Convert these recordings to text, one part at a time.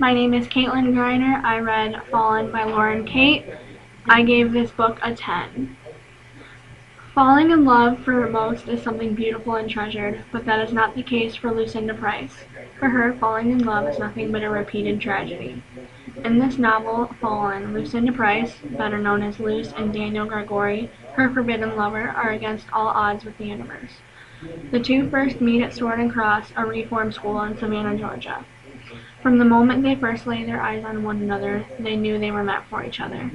My name is Katelyn Griner. I read Fallen by Lauren Kate. I gave this book a 10. Falling in love for most is something beautiful and treasured, but that is not the case for Lucinda Price. For her, falling in love is nothing but a repeated tragedy. In this novel, Fallen, Lucinda Price, better known as Luce, and Daniel Gregory, her forbidden lover, are against all odds with the universe. The two first meet at Sword and Cross, a reform school in Savannah, Georgia. From the moment they first laid their eyes on one another, they knew they were meant for each other.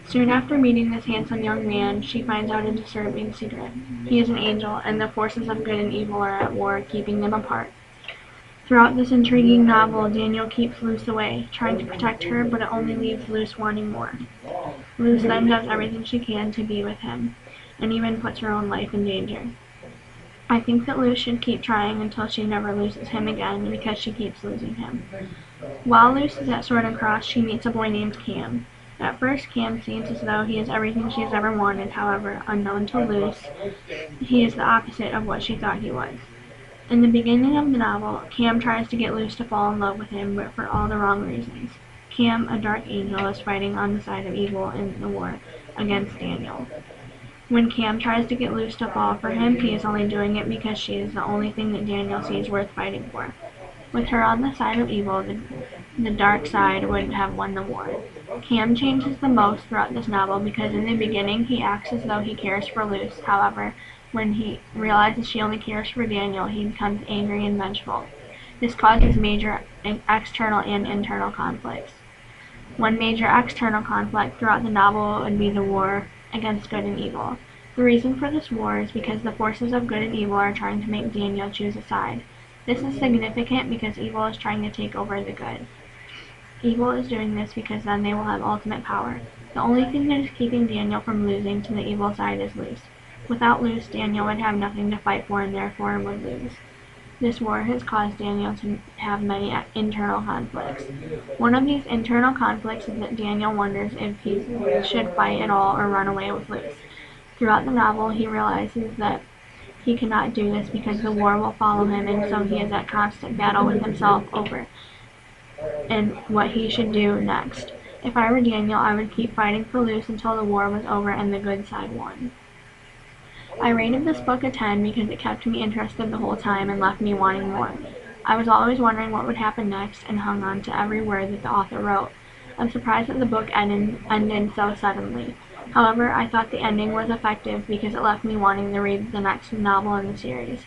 Soon after meeting this handsome young man, she finds out a disturbing secret. He is an angel, and the forces of good and evil are at war, keeping them apart. Throughout this intriguing novel, Daniel keeps Luce away, trying to protect her, but it only leaves Luce wanting more. Luce then does everything she can to be with him, and even puts her own life in danger. I think that Luce should keep trying until she never loses him again, because she keeps losing him. While Luce is at Sword and Cross, she meets a boy named Cam. At first, Cam seems as though he is everything she has ever wanted. However, unknown to Luce, he is the opposite of what she thought he was. In the beginning of the novel, Cam tries to get Luce to fall in love with him, but for all the wrong reasons. Cam, a dark angel, is fighting on the side of evil in the war against Daniel. When Cam tries to get Luce to fall for him, he is only doing it because she is the only thing that Daniel sees worth fighting for. With her on the side of evil, the dark side would have won the war. Cam changes the most throughout this novel because in the beginning he acts as though he cares for Luce. However, when he realizes she only cares for Daniel, he becomes angry and vengeful. This causes major external and internal conflicts. One major external conflict throughout the novel would be the war against good and evil. The reason for this war is because the forces of good and evil are trying to make Daniel choose a side. This is significant because evil is trying to take over the good. Evil is doing this because then they will have ultimate power. The only thing that is keeping Daniel from losing to the evil side is Luce. Without Luce, Daniel would have nothing to fight for and therefore would lose. This war has caused Daniel to have many internal conflicts. One of these internal conflicts is that Daniel wonders if he should fight at all or run away with Luce. Throughout the novel, he realizes that he cannot do this because the war will follow him, and so he is at constant battle with himself over and what he should do next. If I were Daniel, I would keep fighting for Luce until the war was over and the good side won. I rated this book a 10 because it kept me interested the whole time and left me wanting more. I was always wondering what would happen next and hung on to every word that the author wrote. I'm surprised that the book ended so suddenly. However, I thought the ending was effective because it left me wanting to read the next novel in the series.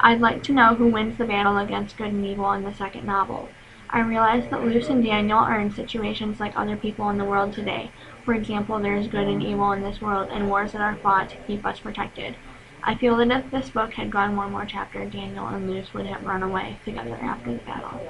I'd like to know who wins the battle against good and evil in the second novel. I realized that Luce and Daniel are in situations like other people in the world today. For example, there is good and evil in this world and wars that are fought to keep us protected. I feel that if this book had gone one more chapter, Daniel and Luce would have run away together after the battle.